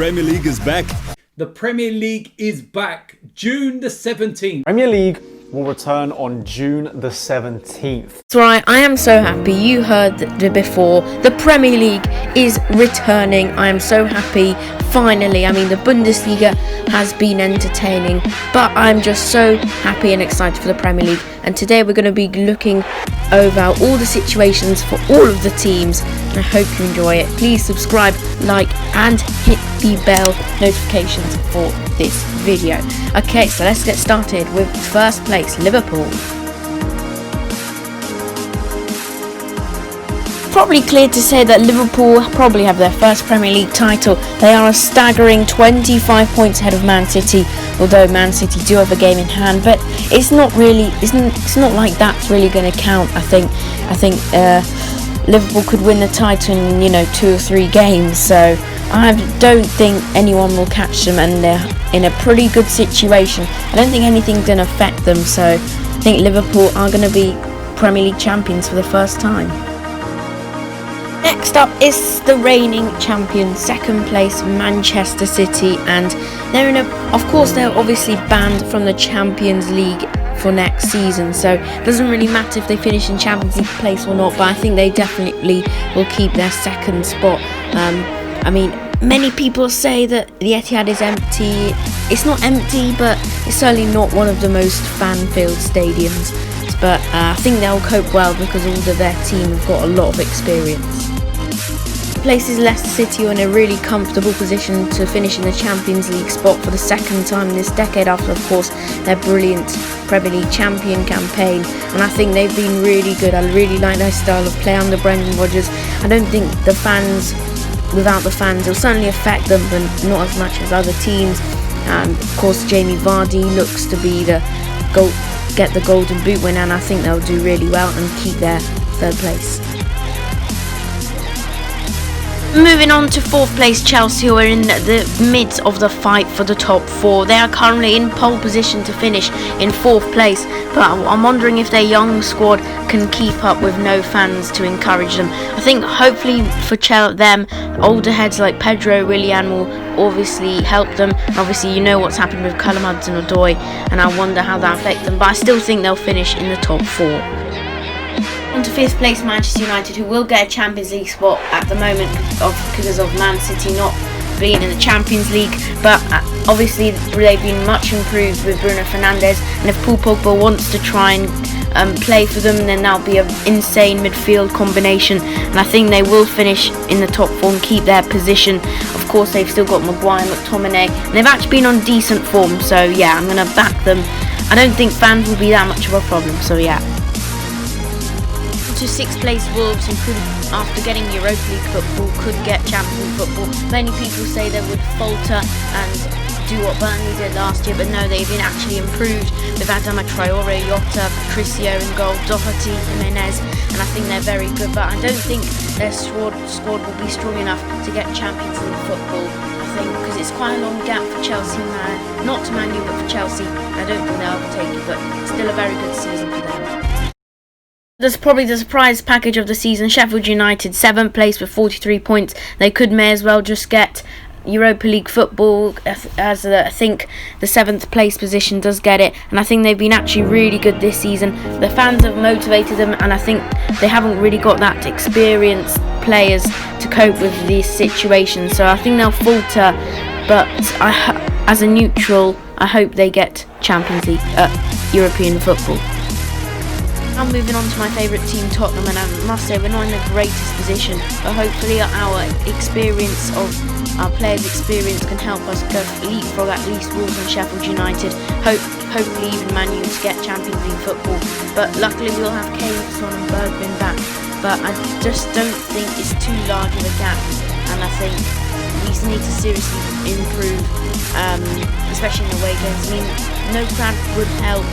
Premier League is back. The Premier League is back, June the 17th. Premier League will return on June the 17th. That's right, I am so happy. You heard before, the Premier League is returning. I am so happy, finally. I mean, the Bundesliga has been entertaining, but I'm just so happy and excited for the Premier League. And today we're going to be looking over all the situations for all of the teams. And I hope you enjoy it. Please subscribe, like, and hit the bell notifications for this video. Okay, so let's get started with first place, Liverpool. Probably clear to say that Liverpool probably have their first Premier League title. They are a staggering 25 points ahead of Man City, although Man City do have a game in hand, but it's not like that's really going to count. I think Liverpool could win the title in 2 or 3 games, so I don't think anyone will catch them, and they're in a pretty good situation. I don't think anything's going to affect them, so I think Liverpool are going to be Premier League champions for the first time. Next up is the reigning champion, second place Manchester City, and they're obviously banned from the Champions League for next season, so it doesn't really matter if they finish in Champions League place or not, but I think they definitely will keep their second spot. I mean, many people say that the Etihad is empty. It's not empty, but it's certainly not one of the most fan-filled stadiums, but I think they'll cope well because all of their team have got a lot of experience. Places Leicester City are in a really comfortable position to finish in the Champions League spot for the second time this decade after, of course, their brilliant Premier League champion campaign, and I think they've been really good. I really like their style of play under Brendan Rodgers. I don't think without the fans, it'll certainly affect them, but not as much as other teams. And of course, Jamie Vardy looks to be get the Golden Boot winner, and I think they'll do really well and keep their third place. Moving on to fourth place Chelsea, who are in the midst of the fight for the top 4. They are currently in pole position to finish in fourth place, but I'm wondering if their young squad can keep up with no fans to encourage them. I think hopefully for them, older heads like Pedro Willian will obviously help them. Obviously, you know what's happened with Callum Hudson-Odoi, and I wonder how that affects them, but I still think they'll finish in the top 4. On to fifth place Manchester United, who will get a Champions League spot at the moment because of Man City not being in the Champions League, but obviously they've been much improved with Bruno Fernandes, and if Paul Pogba wants to try and play for them, then that'll be an insane midfield combination, and I think they will finish in the top 4 and keep their position. Of course, they've still got Maguire, McTominay, and they've actually been on decent form, so yeah, I'm going to back them. I don't think fans will be that much of a problem, so yeah. To sixth place Wolves, who could, after getting Europa League football, could get Champions League football. Many people say they would falter and do what Burnley did last year, but no, they've been actually improved with Adama Traore, Jota, Patricio in goal, Doherty, Jimenez, and I think they're very good, but I don't think their squad will be strong enough to get Champions League football. I think because it's quite a long gap for Chelsea, not to Man U, but for Chelsea. I don't think they'll overtake it, but still a very good season for them. That's probably the surprise package of the season. Sheffield United, 7th place with 43 points. They may as well just get Europa League football, as I think the 7th place position does get it, and I think they've been actually really good this season. The fans have motivated them, and I think they haven't really got that experienced players to cope with these situations, so I think they'll falter, but as a neutral, I hope they get Champions League, European football. Now moving on to my favourite team, Tottenham, and I must say we're not in the greatest position, but hopefully our players' experience can help us go leapfrog at least Wolves and Sheffield United. Hopefully even Man U to get Champions League football. But luckily we'll have Kane, Son and Bergwijn back. But I just don't think it's too large of a gap, and I think we need to seriously improve, especially in away games. I mean, no crowd would help,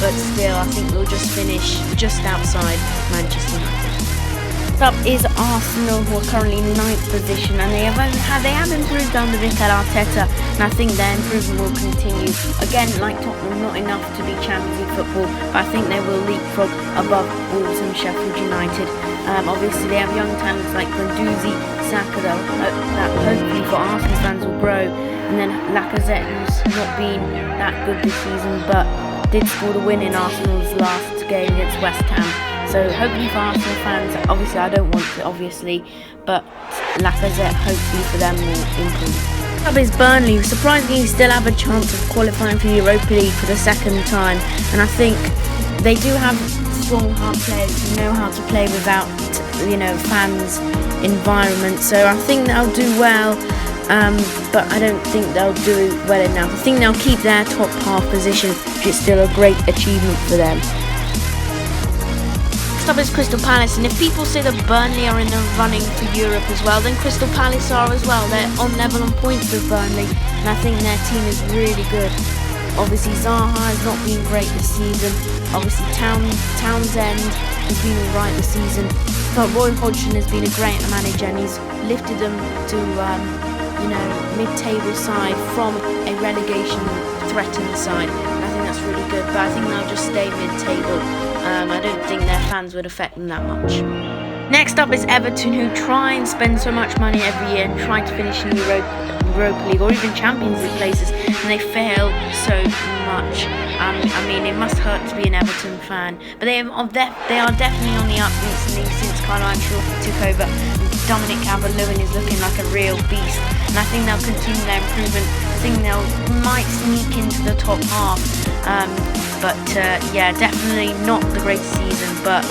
but still I think we'll just finish just outside Manchester United. Next up is Arsenal, who are currently in 9th position, and they have improved under Mikel Arteta, and I think their improvement will continue. Again, like Tottenham, not enough to be Champions League football, but I think they will leapfrog above Wolves and Sheffield United. Obviously, they have young talents like Guendouzi, Saka, that hopefully for Arsenal fans will grow, and then Lacazette, who's not been that good this season, but did score the win in Arsenal's last game against West Ham. So hopefully for Arsenal fans, obviously I don't want it, but Lacazette hopefully for them will improve. Up is Burnley, surprisingly still have a chance of qualifying for the Europa League for the second time, and I think they do have strong hard players who know how to play without, fans' environment, so I think they'll do well, but I don't think they'll do well enough. I think they'll keep their top half position, which is still a great achievement for them. Next up is Crystal Palace, and if people say that Burnley are in the running for Europe as well, then Crystal Palace are as well. They're on level on points with Burnley, and I think their team is really good. Obviously Zaha has not been great this season. Obviously Townsend has been alright this season, but Roy Hodgson has been a great manager, and he's lifted them to mid-table side from a relegation threatened side. And I think that's really good, but I think they'll just stay mid-table. I don't think their fans would affect them that much. Next up is Everton, who try and spend so much money every year and try to finish in Europa League or even Champions League places, and they fail so much. It must hurt to be an Everton fan, but they are definitely on the up recently since Carlo Ancelotti took over. Dominic Calvert-Lewin is looking like a real beast, and I think they'll continue their improvement. I think might sneak into the top half, definitely not the greatest season, but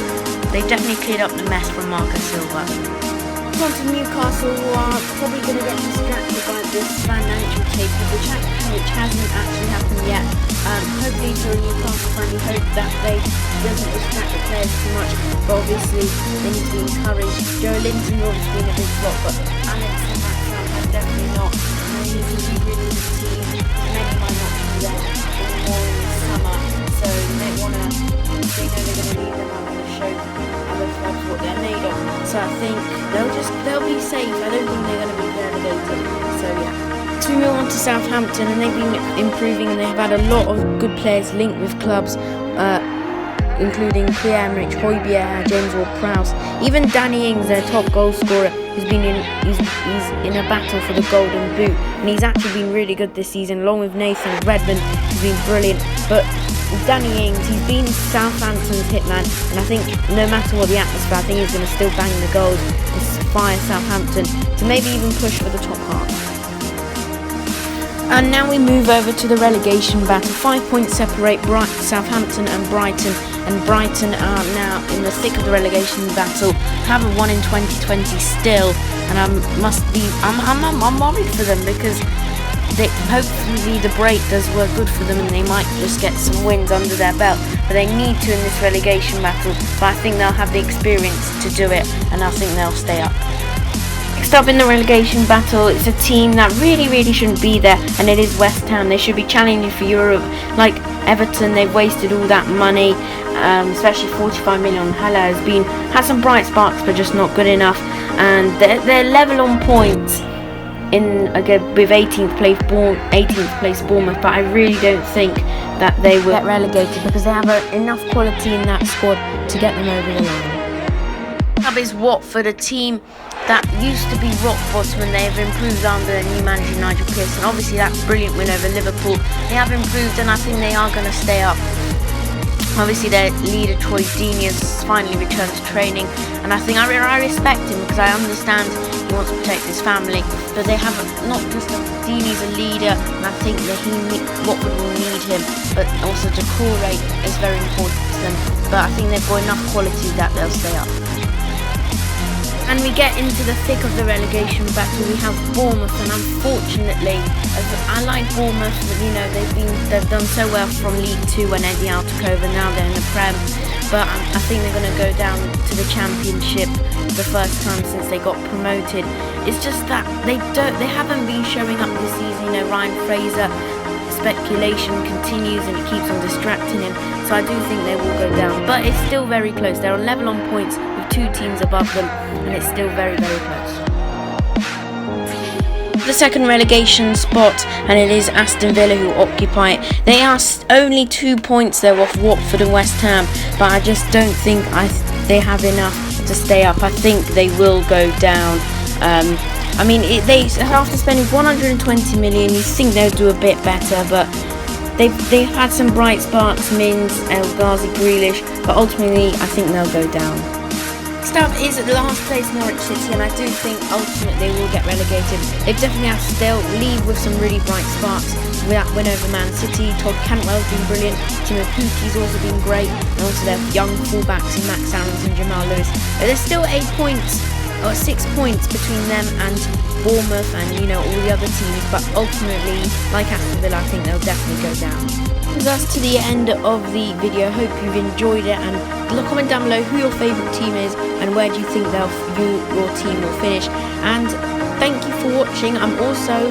they've definitely cleared up the mess from Marco Silva. On to Newcastle, who are probably going to get distracted by this financial takeover, which hasn't actually happened yet. Hopefully for a Newcastle fan, we hope that they doesn't distract the players too much, but obviously they need to be encouraged. Joe Linton has obviously been a big flop, but Alex and Maxwell has definitely not. And they need to rebuild the team. Many might not be there anymore in the summer, so they know they're going to leave them. I'm going to show other clubs what they're made of. So I think they'll be safe. I don't think they're going to be relegated. So yeah. So we move on to Southampton, and they've been improving, and they've had a lot of good players linked with clubs, including Pierre-Emerick Højbjerg, James Ward-Prowse, even Danny Ings, their top goal scorer, he's in a battle for the Golden Boot, and he's actually been really good this season, along with Nathan Redmond, who's been brilliant. But Danny Ings, he's been Southampton's hitman, and I think no matter what the atmosphere, I think he's going to still bang the goals and fire Southampton to maybe even push for the top half. And now we move over to the relegation battle. 5 points separate Southampton and Brighton are now in the thick of the relegation battle. Haven't won in 2020 still, and I'm worried for them, because hopefully the break does work good for them and they might just get some wins under their belt, but they need to in this relegation battle. But I think they'll have the experience to do it, and I think they'll stay up. Next up in the relegation battle, it's a team that really shouldn't be there, and it is West Ham. They should be challenging for Europe. Like Everton, they've wasted all that money, especially 45 million. Haller has some bright sparks, but just not good enough, and they're level on points with 18th place Bournemouth, but I really don't think that they will get relegated, because they have enough quality in that squad to get them over the line. Next up is Watford, a team that used to be rock bottom, and they have improved under their new manager Nigel Pearson. Obviously that brilliant win over Liverpool, they have improved, and I think they are going to stay up. Obviously their leader Troy Deeney has finally returned to training, and I think I respect him, because I understand he wants to protect his family, but they have not just Deeney's a leader, and I think that Watford will need him, but also Decore is very important to them, but I think they've got enough quality that they'll stay up. And we get into the thick of the relegation battle. We have Bournemouth, and unfortunately, I like Bournemouth. They've done so well from League 2 when Eddie Howe took over. Now they're in the Prem, but I think they're going to go down to the Championship the first time since they got promoted. It's just that they haven't been showing up this season. Ryan Fraser, speculation continues, and it keeps on distracting him. So I do think they will go down, but it's still very close. They're on level on points with 2 teams above them, and it's still very, very close. The second relegation spot, and it is Aston Villa who occupy it. They are only 2 points though off Watford and West Ham, but I just don't think they have enough to stay up. I think they will go down. I mean, they after spending 120 million, you think they'll do a bit better, but they've had some bright sparks, Mins, El Ghazi, Grealish, but ultimately I think they'll go down. Next up is last place Norwich City, and I do think ultimately they will get relegated. They definitely have to still leave with some really bright sparks with that win over Man City. Todd Cantwell's been brilliant, Timo Pukki's also been great, and also their young fullbacks in Max Aarons and Jamal Lewis. But there's still 6 points between them and Bournemouth and all the other teams, but ultimately, like Aston Villa, I think they'll definitely go down. Brings us to the end of the video. Hope you've enjoyed it, and comment down below who your favourite team is and where do you think your team will finish. And thank you for watching. I'm also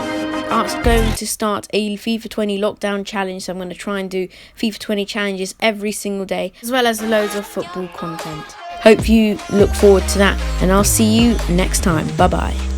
going to start a FIFA 20 lockdown challenge, so I'm going to try and do FIFA 20 challenges every single day, as well as loads of football content. Hope you look forward to that, and I'll see you next time. Bye bye.